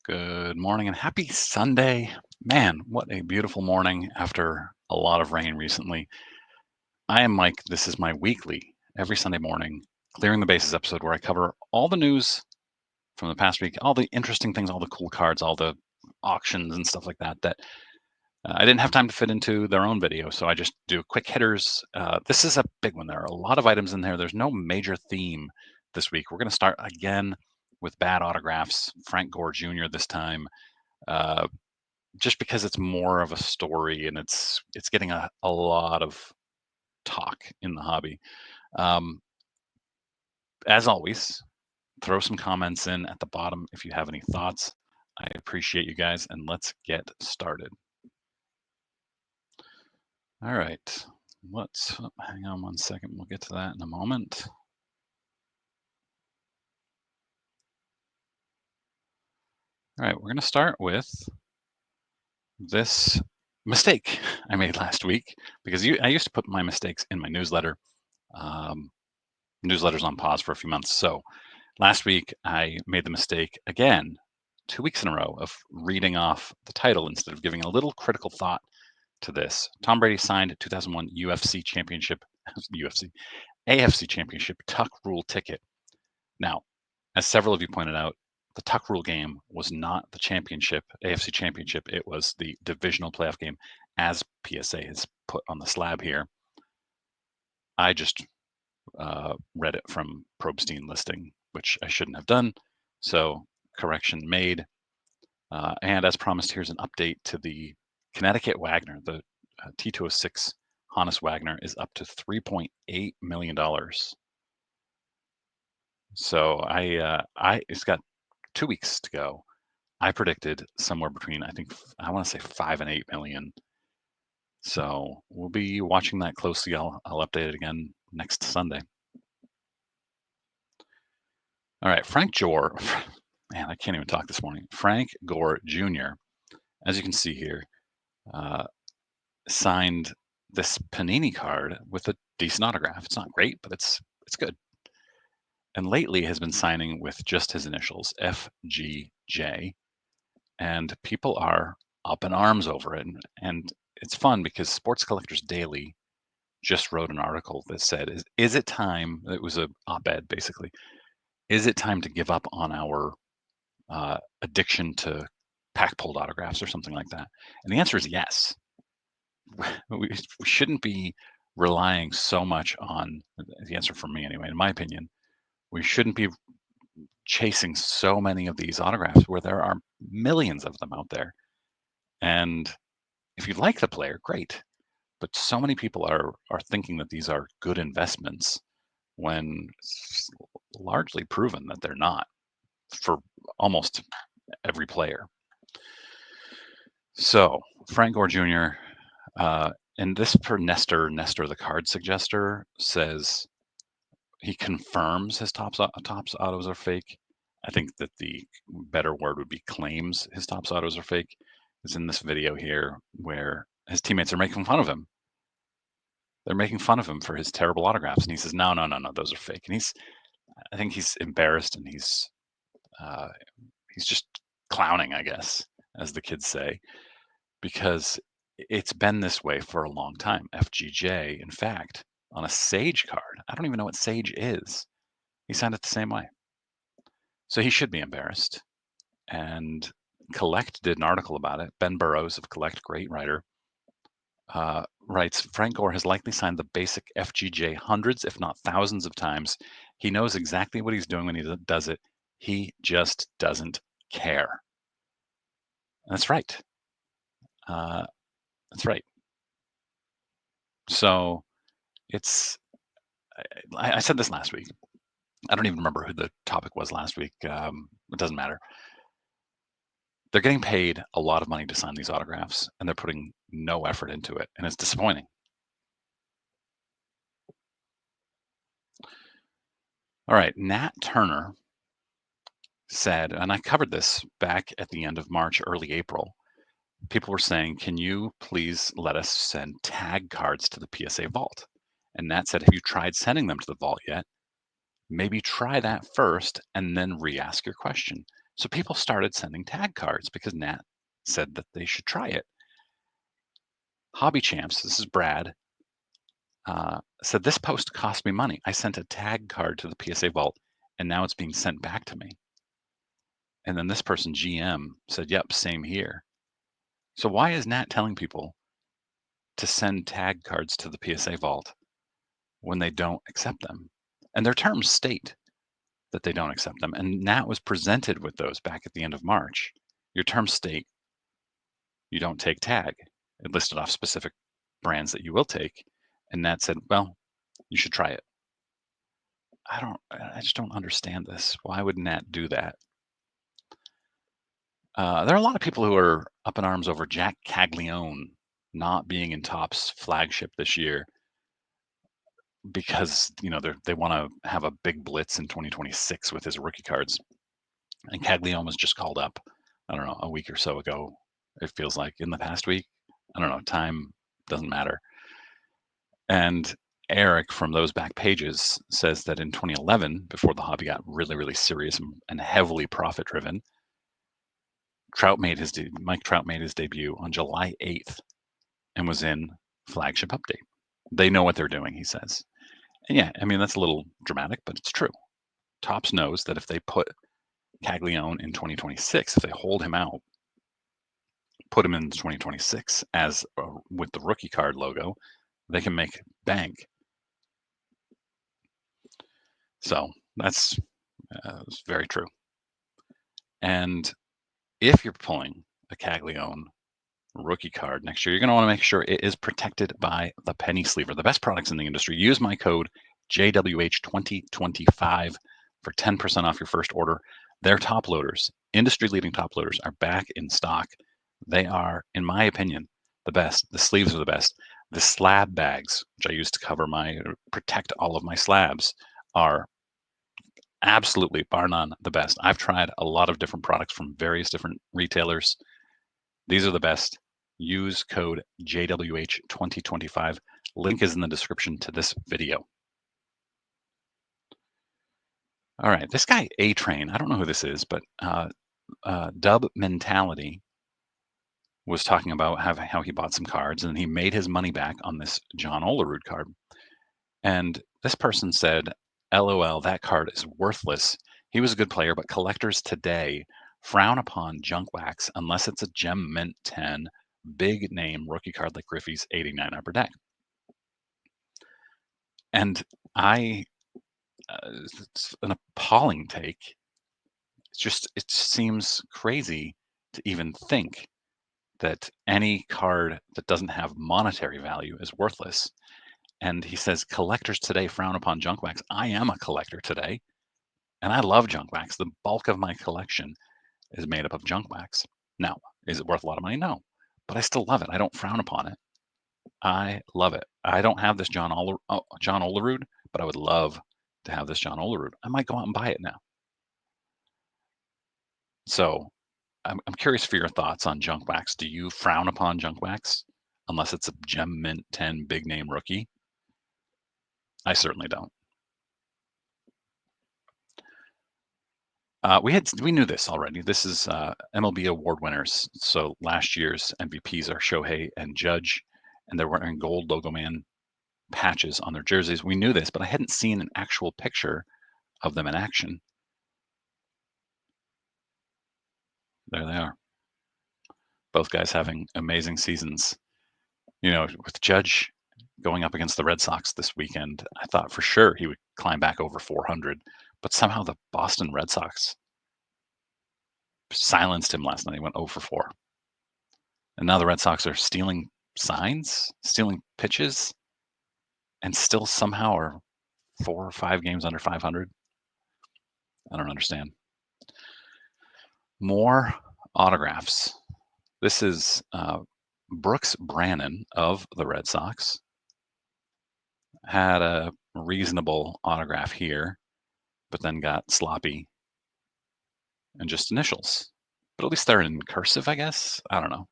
Good morning and happy Sunday. Man, what a beautiful morning after a lot of rain recently. I am Mike. This is my weekly, every Sunday morning, Clearing the Bases episode where I cover all the news from the past week, all the interesting things, all the cool cards, all the auctions and stuff like that I didn't have time to fit into their own video. So I just do quick hitters. This is a big one. There are a lot of items in there. There's no major theme this week. We're going to start again with bad autographs, Frank Gore Jr. this time. Uh, just because it's more of a story and it's getting a lot of talk in the hobby. Um, as always, throw some comments in at the bottom if you have any thoughts. I appreciate you guys, and let's get started. All right, hang on one second. We'll get to that in a moment. All right, we're going to start with this mistake I made last week because I used to put my mistakes in my newsletter. Um, Newsletter's on pause for a few months, so last week, I made the mistake again, 2 weeks in a row, of reading off the title instead of giving a little critical thought to this. Tom Brady signed a 2001 UFC championship, UFC, AFC championship tuck rule ticket. Now, as several of you pointed out, the tuck rule game was not the championship, AFC championship. It was the divisional playoff game, as PSA has put on the slab here. I just read it from Probstein listing, which I shouldn't have done. So correction made. And as promised, here's an update to the Connecticut Wagner. The T206 Hannes Wagner is up to $3.8 million. So it's got 2 weeks to go. I predicted somewhere between, I want to say 5 and 8 million. So we'll be watching that closely. I'll update it again next Sunday. All right, Frank Gore, man, I can't even talk this morning. Frank Gore Jr., as you can see here, signed this Panini card with a decent autograph. It's not great, but it's good. And lately has been signing with just his initials, FGJ, and people are up in arms over it. And it's fun because Sports Collectors Daily just wrote an article that said, "Is it time?" It was a op-ed basically. Is it time to give up on our addiction to pack pulled autographs or something like that? And the answer is yes. We shouldn't be relying so much on the answer for me anyway, in my opinion. We shouldn't be chasing so many of these autographs where there are millions of them out there. And if you like the player, great. But so many people are thinking that these are good investments when it's largely proven that they're not for almost every player. So Frank Gore Jr. And this per Nestor the card suggester says he confirms his tops autos are fake. I think that the better word would be claims his tops autos are fake. Is in this video here where his teammates are making fun of him. They're making fun of him for his terrible autographs, and he says, "No, no, no, no, those are fake." And I think he's embarrassed, and uh, he's just clowning, I guess, as the kids say, because it's been this way for a long time. FGJ, in fact, on a Sage card, I don't even know what Sage is. He signed it the same way. So he should be embarrassed. And Collect did an article about it. Ben Burrows of Collect, great writer, writes, Frank Gore has likely signed the basic FGJ hundreds, if not thousands of times. He knows exactly what he's doing when he does it. He just doesn't care. That's right. That's right. So it's, I said this last week. I don't even remember who the topic was last week. It doesn't matter. They're getting paid a lot of money to sign these autographs, and they're putting no effort into it, and it's disappointing. All right, Nat Turner said, and I covered this back at the end of March, early April. People were saying, can you please let us send tag cards to the PSA vault? And Nat said, have you tried sending them to the vault yet? Maybe try that first and then re-ask your question. So people started sending tag cards because Nat said that they should try it. Hobby Champs, this is Brad, said this post cost me money. I sent a tag card to the PSA vault, and now it's being sent back to me. And then this person, GM, said, "Yep, same here." So why is Nat telling people to send tag cards to the PSA vault when they don't accept them? And their terms state that they don't accept them. And Nat was presented with those back at the end of March. Your terms state you don't take tag. It listed off specific brands that you will take. And Nat said, well, you should try it. I just don't understand this. Why would Nat do that? There are a lot of people who are up in arms over Jac Caglianone not being in Topps flagship this year because they want to have a big blitz in 2026 with his rookie cards. And Caglianone was just called up, I don't know, a week or so ago. It feels like in the past week. I don't know. Time doesn't matter. And Eric from those back pages says that in 2011, before the hobby got really, really serious and heavily profit driven, Mike Trout made his debut on July 8th and was in flagship update. They know what they're doing, he says. And yeah, I mean, that's a little dramatic, but it's true. Topps knows that if they put Caglianone in 2026, if they hold him out, put him in 2026 as with the rookie card logo, they can make bank. So that's very true. And if you're pulling a Caglianone rookie card next year, you're going to want to make sure it is protected by the penny sleever, the best products in the industry. Use my code JWH2025 for 10% off your first order. Their top loaders, industry leading top loaders, are back in stock. They are, in my opinion, the best. The sleeves are the best. The slab bags, which I use to protect all of my slabs, are absolutely, bar none, the best. I've tried a lot of different products from various different retailers. These are the best. Use code JWH2025. Link is in the description to this video. All right, this guy A-Train, I don't know who this is, but Dub Mentality was talking about how he bought some cards and he made his money back on this John Olerud card. And this person said, LOL, that card is worthless. He was a good player, but collectors today frown upon junk wax unless it's a gem mint 10 big name rookie card like Griffey's 89 upper deck. And it's an appalling take. It seems crazy to even think that any card that doesn't have monetary value is worthless. And he says collectors today frown upon junk wax. I am a collector today, and I love junk wax. The bulk of my collection is made up of junk wax. Now, is it worth a lot of money? No, but I still love it. I don't frown upon it. I love it. I don't have this John Olerud, but I would love to have this John Olerud. I might go out and buy it now. So I'm curious for your thoughts on junk wax. Do you frown upon junk wax unless it's a gem mint 10 big name rookie? I certainly don't. We knew this already. This is MLB award winners. So last year's MVPs are Shohei and Judge, and they're wearing gold Logo Man patches on their jerseys. We knew this, but I hadn't seen an actual picture of them in action. There they are. Both guys having amazing seasons. With Judge going up against the Red Sox this weekend, I thought for sure he would climb back over 400, but somehow the Boston Red Sox silenced him last night. He went 0 for 4. And now the Red Sox are stealing signs, stealing pitches, and still somehow are 4 or 5 games under 500. I don't understand. More autographs. This is Brooks Brannan of the Red Sox. Had a reasonable autograph here, but then got sloppy and just initials. But at least they're in cursive, I guess. I don't know.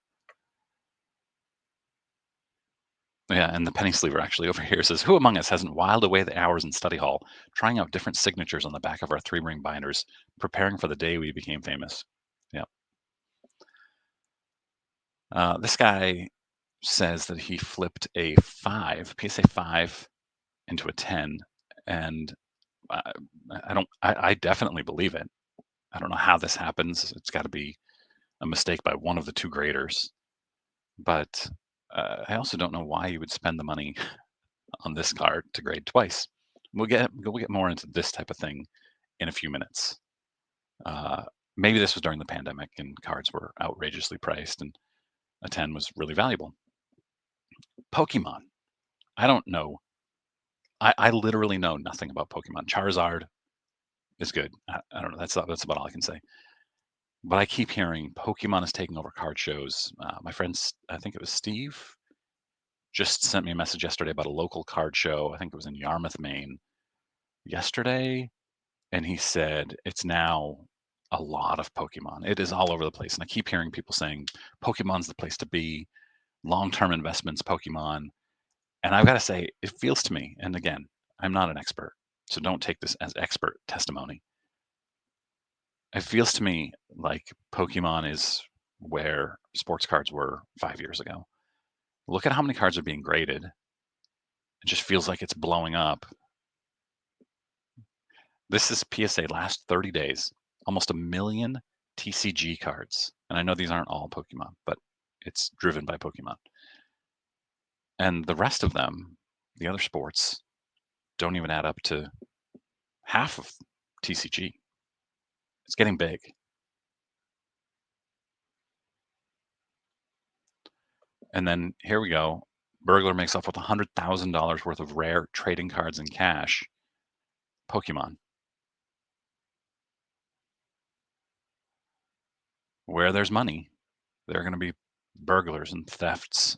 Yeah, and the penny sleever actually over here says, "Who among us hasn't whiled away the hours in study hall, trying out different signatures on the back of our three-ring binders, preparing for the day we became famous?" Yeah. This guy says that he flipped a PSA 5 into a 10, and I, I definitely believe it. I don't know how this happens. It's got to be a mistake by one of the two graders, but I also don't know why you would spend the money on this card to grade twice. We'll get more into this type of thing in a few minutes. Uh, Maybe this was during the pandemic and cards were outrageously priced, and a 10 was really valuable. Pokemon. I don't know. I literally know nothing about Pokemon. Charizard is good. I don't know. That's about all I can say. But I keep hearing Pokemon is taking over card shows. My friends, I think it was Steve, just sent me a message yesterday about a local card show. I think it was in Yarmouth, Maine, yesterday, and he said it's now a lot of Pokemon. It is all over the place, and I keep hearing people saying Pokemon's the place to be. Long-term investments, Pokemon, and I've got to say, it feels to me. And again, I'm not an expert, so don't take this as expert testimony. It feels to me like Pokemon is where sports cards were 5 years ago. Look at how many cards are being graded. It just feels like it's blowing up. This is PSA last 30 days, almost a million TCG cards. And I know these aren't all Pokemon, but it's driven by Pokemon. And the rest of them, the other sports, don't even add up to half of TCG. It's getting big. And then here we go. Burglar makes off with $100,000 worth of rare trading cards in cash. Pokemon. Where there's money, there are going to be burglars and thefts.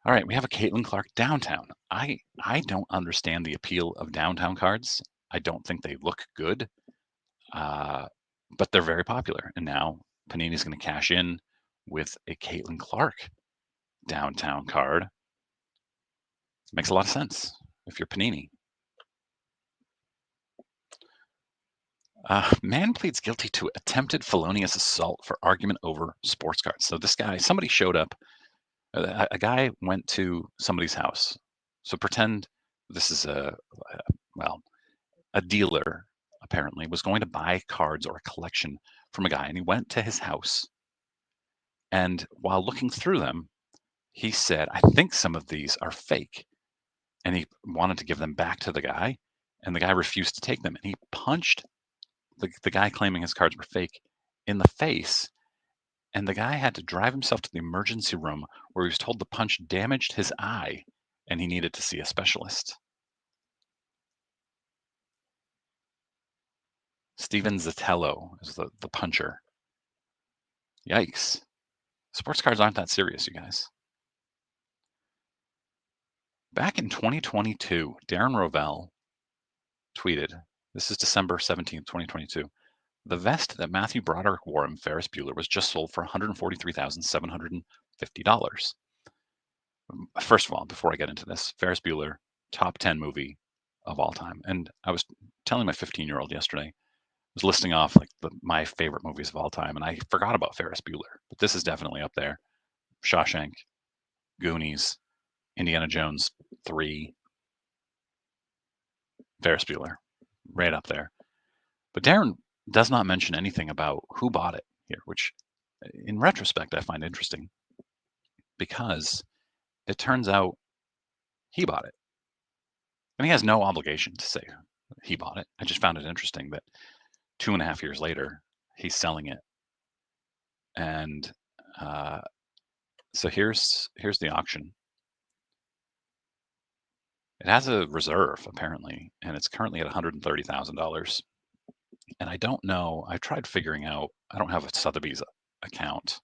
All right, we have a Caitlin Clark downtown. I don't understand the appeal of downtown cards. I don't think they look good, uh, but they're very popular. And now Panini's going to cash in with a Caitlin Clark downtown card. Makes a lot of sense if you're Panini. Man pleads guilty to attempted felonious assault for argument over sports cards. So this guy, somebody showed up. A guy went to somebody's house. So pretend this is well, a dealer apparently was going to buy cards or a collection from a guy, and he went to his house. And while looking through them, he said, "I think some of these are fake." And he wanted to give them back to the guy, and the guy refused to take them. And he punched the guy claiming his cards were fake in the face. And the guy had to drive himself to the emergency room where he was told the punch damaged his eye and he needed to see a specialist. Steven Zatello is the puncher. Yikes. Sports cards aren't that serious, you guys. Back in 2022, Darren Rovell tweeted, this is December 17th, 2022, the vest that Matthew Broderick wore in Ferris Bueller was just sold for $143,750. First of all, before I get into this, Ferris Bueller, top 10 movie of all time. And I was telling my 15-year-old yesterday, I was listing off like my favorite movies of all time, and I forgot about Ferris Bueller, but this is definitely up there. Shawshank, Goonies, Indiana Jones 3, Ferris Bueller, right up there. But Darren does not mention anything about who bought it here, which in retrospect I find interesting because it turns out he bought it. And he has no obligation to say he bought it. I just found it interesting that 2.5 years later, he's selling it. And so here's the auction. It has a reserve apparently, and it's currently at $130,000. And I don't know. I tried figuring out. I don't have a Sotheby's account.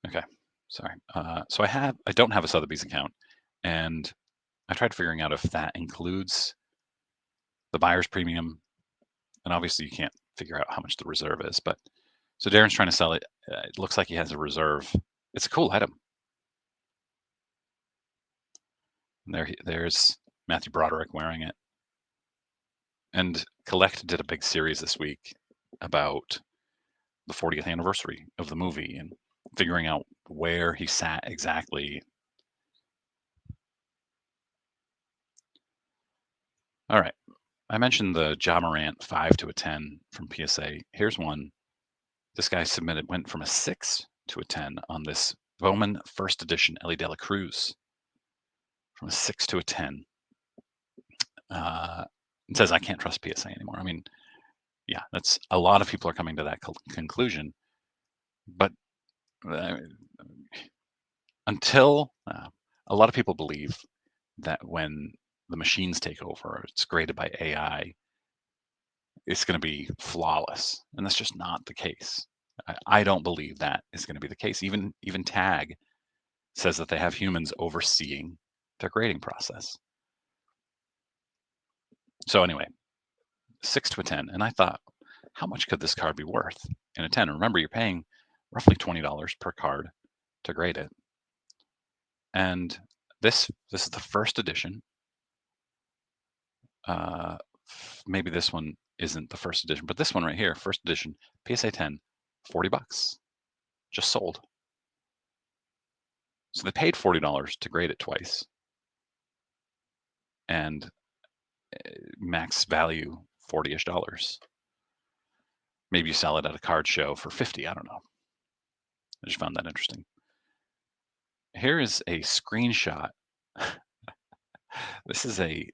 Okay, sorry. So I don't have a Sotheby's account, and I tried figuring out if that includes the buyer's premium, and obviously you can't figure out how much the reserve is, but So Darren's trying to sell it. It looks like he has a reserve. It's a cool item. And there's Matthew Broderick wearing it. And Collect did a big series this week about the 40th anniversary of the movie and figuring out where he sat exactly. All right. I mentioned the Ja Morant 5 to a 10 from PSA. Here's one. This guy went from a 6 to a 10 on this Bowman first edition Ellie De La Cruz. From a 6 to a 10. It says I can't trust PSA anymore. I mean, yeah, that's a lot of people are coming to that conclusion. But uh, until a lot of people believe that when the machines take over, it's graded by AI, it's going to be flawless, and that's just not the case. I don't believe that is going to be the case. Even Tag says that they have humans overseeing their grading process. So anyway, 6 to a 10, and I thought, how much could this card be worth in a 10? And remember, you're paying roughly $20 per card to grade it, and this is the first edition. Maybe this one isn't the first edition, but this one right here, first edition, PSA 10, $40, just sold. So they paid $40 to grade it twice, and max value $40-ish. Maybe you sell it at a card show for 50. I don't know. I just found that interesting. Here is a screenshot. This is a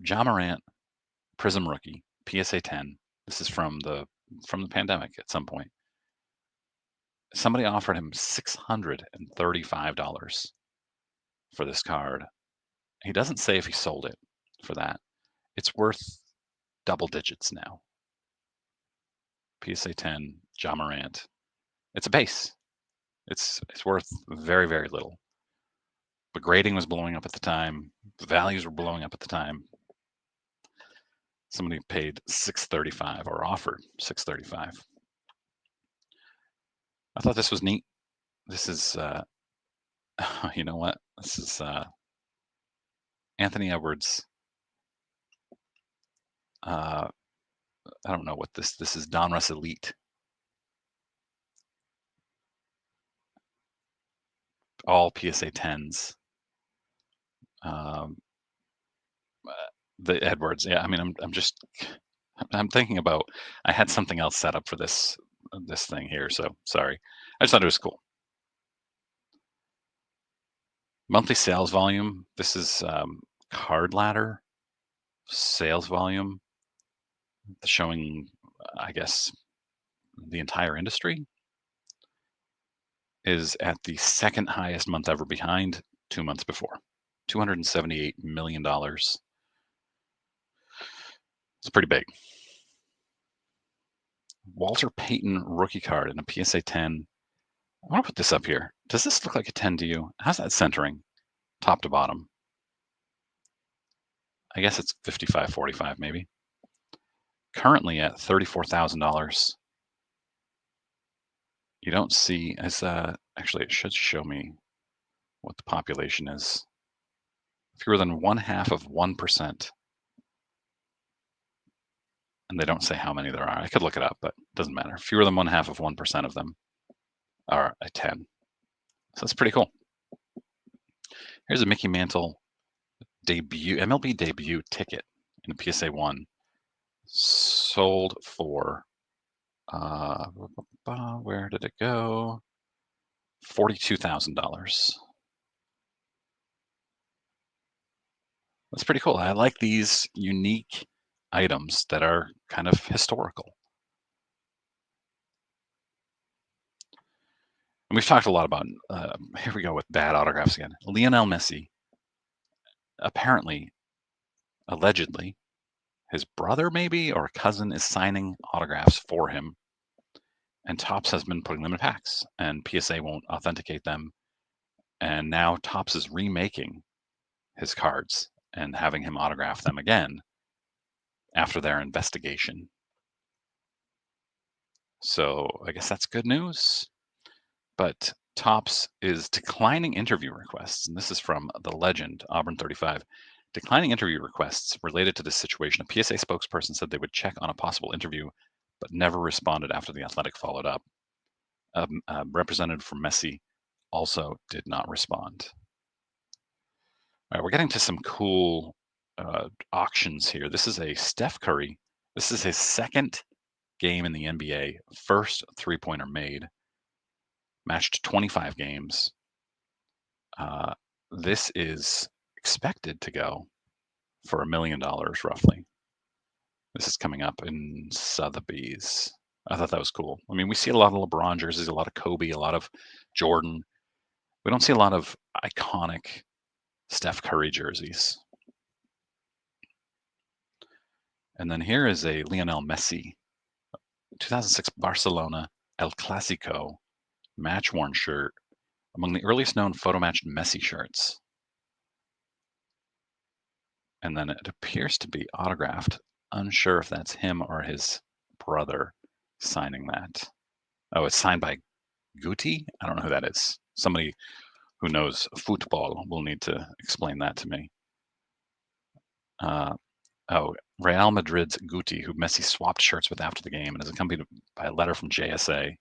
Ja Morant Prism rookie PSA 10. This is from the pandemic at some point. Somebody offered him $635 for this card. He doesn't say if he sold it for that. It's worth double digits now. PSA 10, Ja Morant. It's a base. It's worth very, very little. But grading was blowing up at the time. The values were blowing up at the time. Somebody paid $635 or offered $635. I thought this was neat. This is, you know what? This is Anthony Edwards. I don't know what this is. Donruss Elite. All PSA 10s. The Edwards. Yeah, I mean, I'm thinking about. I had something else set up for this thing here, so sorry. I just thought it was cool. Monthly sales volume. This is Card Ladder sales volume, showing, I guess, the entire industry is at the second highest month ever, behind 2 months before. $278 million. It's pretty big. Walter Payton rookie card in a PSA 10. I want to put this up here. Does this look like a 10 to you? How's that centering, top to bottom? I guess it's 55.45 maybe. Currently at $34,000. You don't see as actually it should show me what the population is. Fewer than 0.5%, and they don't say how many there are. I could look it up, but it doesn't matter. Fewer than 0.5% of them are a 10. So that's pretty cool. Here's a Mickey Mantle MLB debut ticket in a PSA 1. Sold for, where did it go? $42,000. That's pretty cool. I like these unique items that are kind of historical. And we've talked a lot about, here we go with bad autographs again. Lionel Messi, apparently, allegedly, his brother maybe or cousin is signing autographs for him, and Topps has been putting them in packs, and PSA won't authenticate them. And now Topps is remaking his cards and having him autograph them again after their investigation. So I guess that's good news. But Topps is declining interview requests, and this is from the legend Auburn 35. Declining interview requests related to this situation. A PSA spokesperson said they would check on a possible interview, but never responded after the Athletic followed up. A representative from Messi also did not respond. All right, we're getting to some cool auctions here. This is a Steph Curry. This is his second game in the NBA, first three-pointer made, matched 25 games. This is expected to go for $1 million roughly. This is coming up in Sotheby's. I thought that was cool. I mean, we see a lot of LeBron jerseys, a lot of Kobe, a lot of Jordan. We don't see a lot of iconic Steph Curry jerseys. And then here is a Lionel Messi 2006 Barcelona El Clasico match-worn shirt, among the earliest known photo-matched Messi shirts. And then it appears to be autographed. Unsure if that's him or his brother signing that. Oh, it's signed by Guti? I don't know who that is. Somebody who knows football will need to explain that to me. Real Madrid's Guti, who Messi swapped shirts with after the game and is accompanied by a letter from JSA.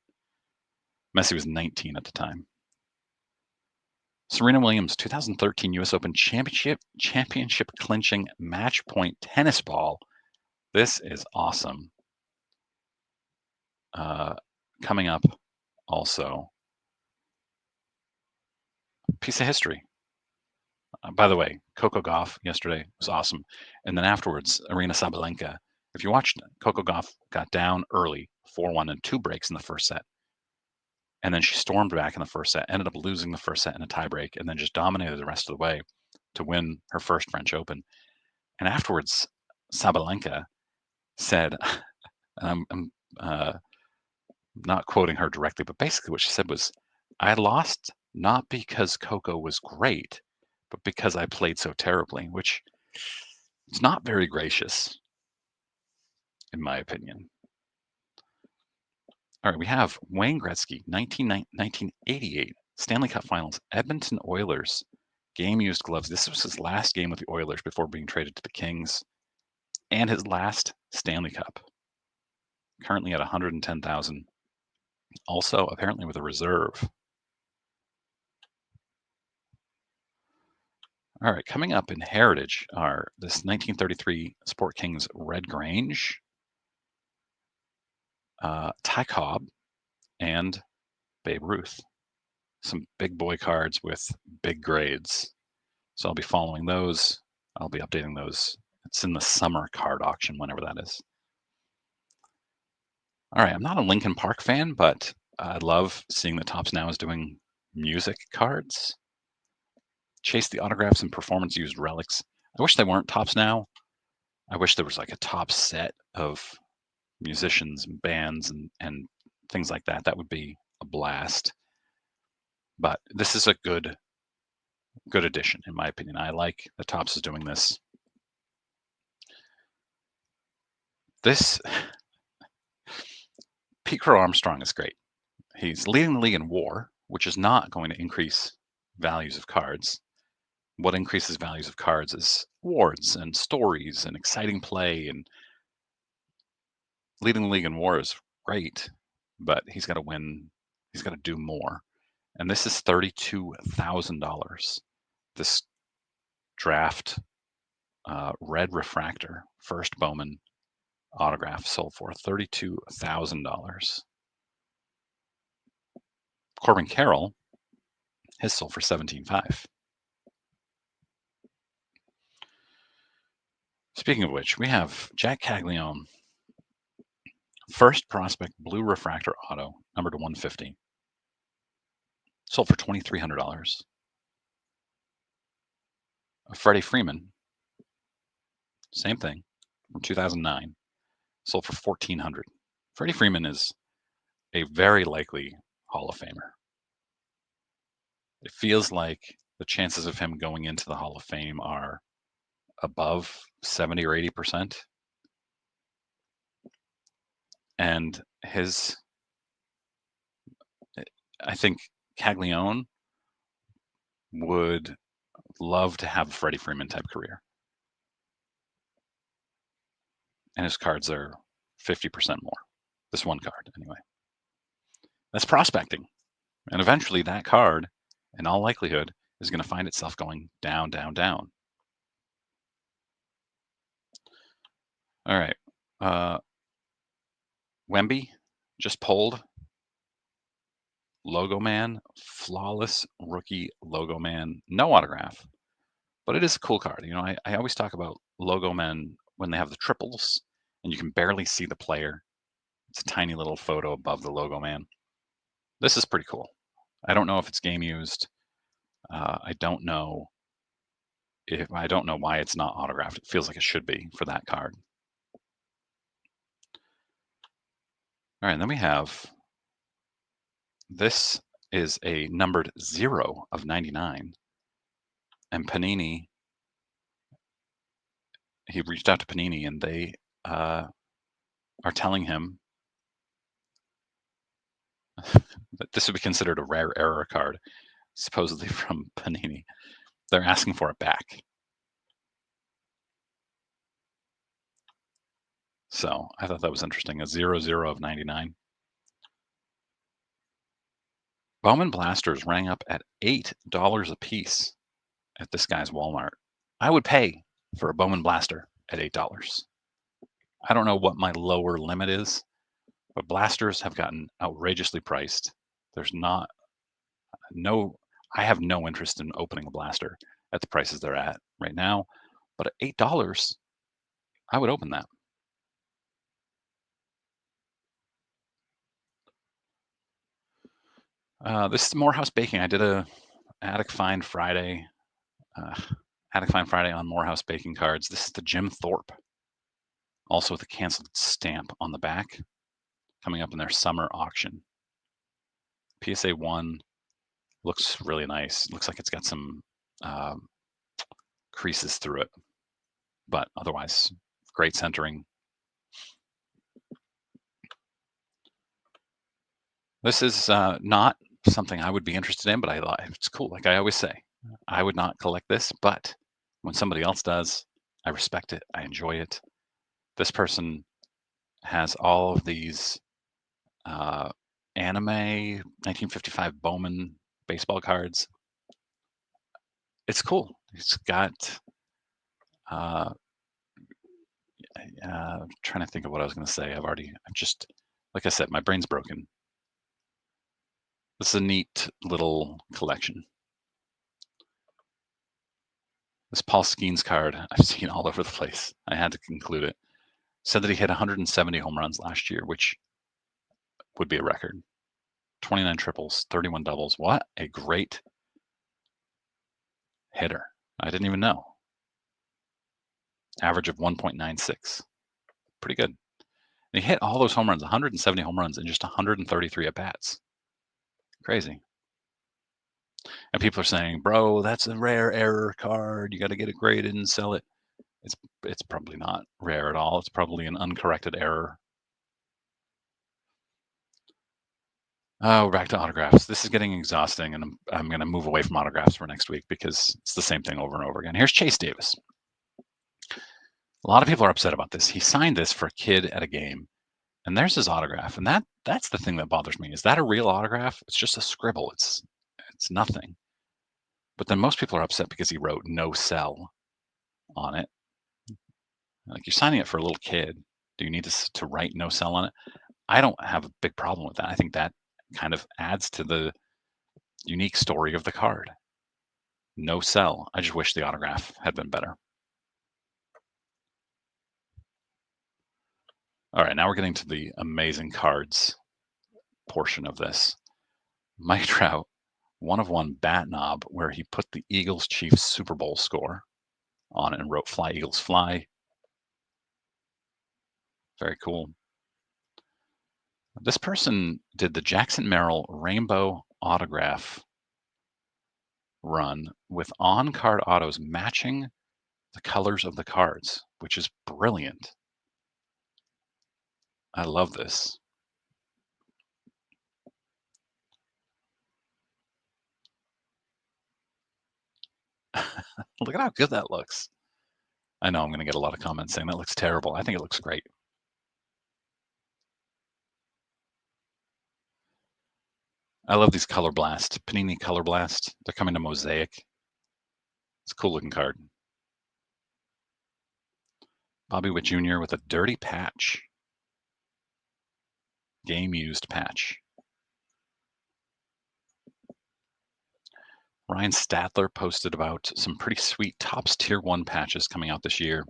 Messi was 19 at the time. Serena Williams' 2013 U.S. Open championship clinching match point tennis ball. This is awesome. Coming up also, piece of history. By the way, Coco Gauff yesterday was awesome. And then afterwards, Arena Sabalenka. If you watched, Coco Gauff got down early, 4-1 and 2 breaks in the first set. And then she stormed back in the first set, ended up losing the first set in a tiebreak, and then just dominated the rest of the way to win her first French Open. And afterwards, Sabalenka said, and I'm not quoting her directly, but basically what she said was, I lost not because Coco was great, but because I played so terribly, which is not very gracious, in my opinion. All right, we have Wayne Gretzky, 1988 Stanley Cup Finals, Edmonton Oilers, game-used gloves. This was his last game with the Oilers before being traded to the Kings, and his last Stanley Cup. Currently at $110,000. Also, apparently with a reserve. All right, coming up in Heritage are this 1933 Sport Kings Red Grange, Ty Cobb, and Babe Ruth. Some big boy cards with big grades. So I'll be following those. I'll be updating those. It's in the summer card auction, whenever that is. All right, I'm not a Linkin Park fan, but I love seeing that Topps now is doing music cards. Chase the autographs and performance-used relics. I wish they weren't Topps now. I wish there was like a Topps set of musicians and bands and things like that. That would be a blast. But this is a good addition, in my opinion. I like that Topps is doing this. This Pete Crow Armstrong is great. He's leading the league in WAR, which is not going to increase values of cards. What increases values of cards is awards and stories and exciting play, and leading the league in WAR is great, but he's got to win. He's got to do more. And this is $32,000. This draft red refractor, first Bowman autograph, sold for $32,000. Corbin Carroll, his sold for $17,500. Speaking of which, we have Jac Caglianone, first prospect blue refractor auto, number to 150, sold for $2,300. Freddie Freeman, same thing, from 2009, sold for $1,400. Freddie Freeman is a very likely Hall of Famer. It feels like the chances of him going into the Hall of Fame are above 70 or 80%. And his I think Caglianone would love to have a Freddie Freeman type career, and his cards are 50% more. This one card, anyway. That's prospecting, and eventually that card, in all likelihood, is going to find itself going down, down, down. All right. Wemby just pulled Logo Man, flawless rookie Logo Man, no autograph, but it is a cool card. I always talk about Logo Men when they have the triples and you can barely see the player. It's a tiny little photo above the Logo Man. This is pretty cool. I don't know if it's game used. I don't know why it's not autographed. It feels like it should be for that card. All right, and then we have this is a numbered 0 of 99, and Panini. He reached out to Panini, and they are telling him that this would be considered a rare error card, supposedly from Panini. They're asking for it back. So I thought that was interesting. A 0-0 of 99. Bowman blasters rang up at $8 a piece at this guy's Walmart. I would pay for a Bowman blaster at $8. I don't know what my lower limit is, but blasters have gotten outrageously priced. There's not no I have no interest in opening a blaster at the prices they're at right now, but at $8, I would open that. This is Morehouse Baking. I did a Attic Find Friday, uh, Attic Find Friday on Morehouse Baking cards. This is the Jim Thorpe, also with a canceled stamp on the back, coming up in their summer auction. PSA 1 looks really nice. Looks like it's got some creases through it, but otherwise, great centering. This is not something I would be interested in, but it's cool. Like I always say, I would not collect this, but when somebody else does, I respect it. I enjoy it. This person has all of these anime 1955 Bowman baseball cards. It's cool. It's got uh, trying to think of what I was going to say. I'm just, like I said, my brain's broken. This is a neat little collection. This Paul Skeens card I've seen all over the place. I had to conclude it. Said that he hit 170 home runs last year, which would be a record. 29 triples, 31 doubles. What a great hitter. I didn't even know. Average of 1.96. Pretty good. And he hit all those home runs, 170 home runs in just 133 at bats. Crazy. And people are saying, bro, that's a rare error card. You got to get it graded and sell it. It's probably not rare at all. It's probably an uncorrected error. Oh, we're back to autographs. This is getting exhausting, and I'm going to move away from autographs for next week because it's the same thing over and over again. Here's Chase Davis. A lot of people are upset about this. He signed this for a kid at a game, and there's his autograph. And that's the thing that bothers me. Is that a real autograph? It's just a scribble. It's nothing. But then most people are upset because he wrote "no sell" on it. Like, you're signing it for a little kid. Do you need to write "no sell" on it? I don't have a big problem with that. I think that kind of adds to the unique story of the card. No sell. I just wish the autograph had been better. All right, now we're getting to the amazing cards portion of this. Mike Trout, 1/1 bat knob, where he put the Eagles Chiefs Super Bowl score on it and wrote "Fly Eagles Fly." Very cool. This person did the Jackson Merrill Rainbow Autograph run with on-card autos matching the colors of the cards, which is brilliant. I love this. Look at how good that looks. I know I'm going to get a lot of comments saying that looks terrible. I think it looks great. I love these Color Blast, Panini Color Blast. They're coming to Mosaic. It's a cool looking card. Bobby Witt Jr. with a dirty patch. Game used patch. Ryan Statler posted about some pretty sweet Topps Tier 1 patches coming out this year.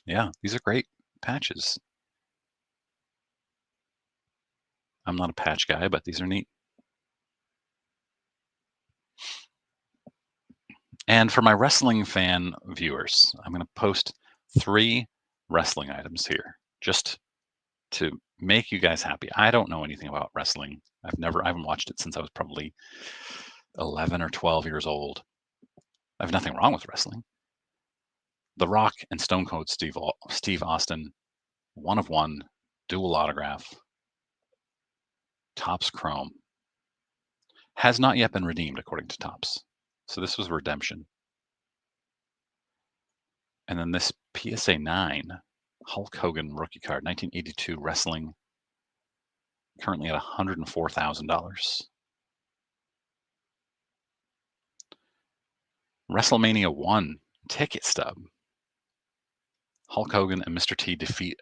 Yeah, these are great patches. I'm not a patch guy, but these are neat. And for my wrestling fan viewers, I'm going to post 3 wrestling items here just to make you guys happy. I don't know anything about wrestling. I haven't watched it since I was probably 11 or 12 years old. I have nothing wrong with wrestling. The Rock and Stone Cold Steve Austin, 1 of 1, dual autograph, Topps Chrome. Has not yet been redeemed according to Topps. So this was redemption. And then this PSA 9 Hulk Hogan rookie card, 1982 wrestling, currently at $104,000. WrestleMania 1 ticket stub. Hulk Hogan and Mr. T defeat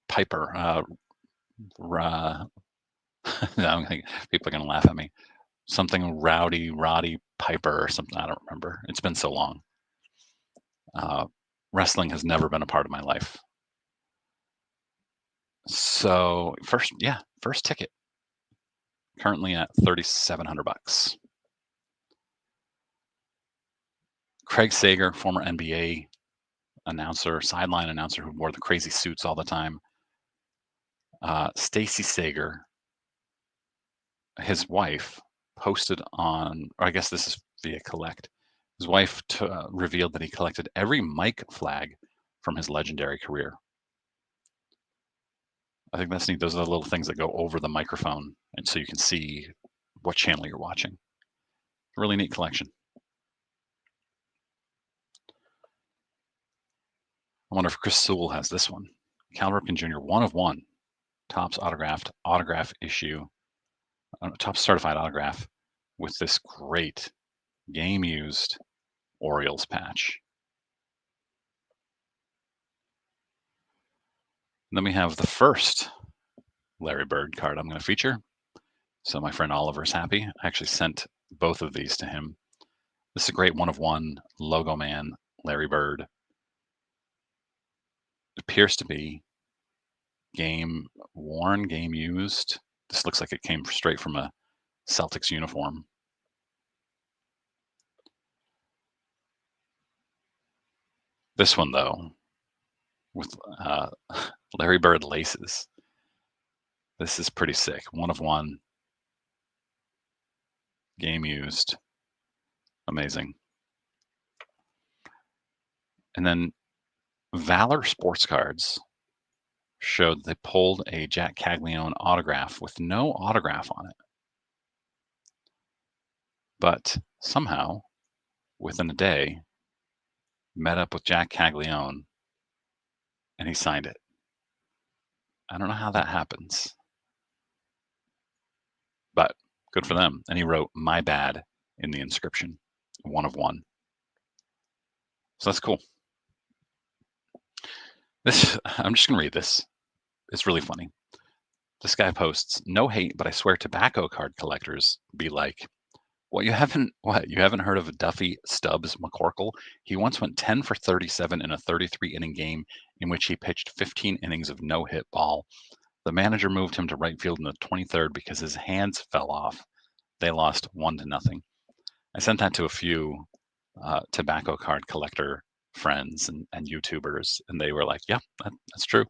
Piper. I think people are going to laugh at me. Something Roddy Piper or something. I don't remember. It's been so long. Wrestling has never been a part of my life. So first ticket. Currently at $3,700. Craig Sager, former NBA announcer, sideline announcer who wore the crazy suits all the time. Stacy Sager, his wife, posted on, or I guess this is via Collect. His wife revealed that he collected every mic flag from his legendary career. I think that's neat. Those are the little things that go over the microphone, and so you can see what channel you're watching. Really neat collection. I wonder if Chris Sewell has this one. Cal Ripken Jr., 1 of 1, Topps autograph issue, Topps certified autograph with this great game used Orioles patch. And then we have the first Larry Bird card I'm going to feature. So my friend Oliver's happy. I actually sent both of these to him. This is a great 1 of 1 logo man, Larry Bird. It appears to be game worn, game used. This looks like it came straight from a Celtics uniform. This one, though, with Larry Bird laces. This is pretty sick. 1 of 1. Game used. Amazing. And then Valor Sports Cards showed they pulled a Jac Caglianone autograph with no autograph on it. But somehow, within a day, met up with Jac Caglianone and he signed it. I don't know how that happens, but good for them. And he wrote, "My bad," in the inscription, 1 of 1. So that's cool. I'm just going to read this. It's really funny. This guy posts, "No hate, but I swear tobacco card collectors be like, you haven't heard of Duffy Stubbs McCorkle? He once went 10 for 37 in a 33-inning game in which he pitched 15 innings of no-hit ball. The manager moved him to right field in the 23rd because his hands fell off. They lost 1-0. I sent that to a few tobacco card collector friends and YouTubers, and they were like, "Yeah, that's true."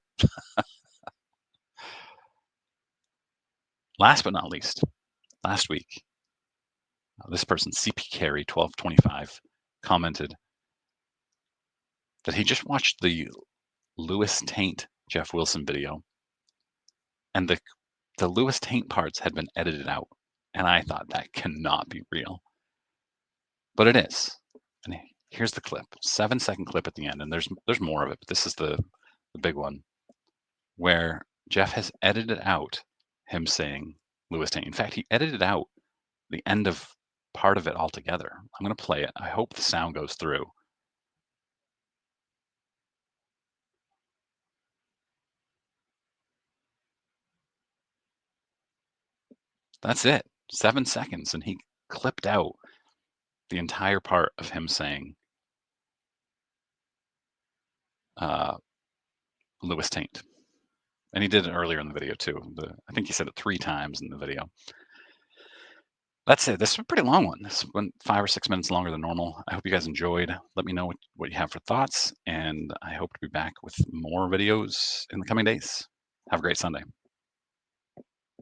Last but not least, last week, this person, CP Carey 1225, commented that he just watched the Lewis Taint Jeff Wilson video, and the Lewis Taint parts had been edited out. And I thought that cannot be real. but it is. And here's the clip, 7-second clip at the end, and there's more of it, but this is the big one where Jeff has edited out him saying Lewis Taint. In fact, he edited out the end of part of it altogether. I'm going to play it. I hope the sound goes through. That's it. 7 seconds, and he clipped out the entire part of him saying Lewis Taint. And he did it earlier in the video too. I think he said it 3 times in the video. That's it. This is a pretty long one. This went 5 or 6 minutes longer than normal. I hope you guys enjoyed. Let me know what you have for thoughts, and I hope to be back with more videos in the coming days. Have a great Sunday.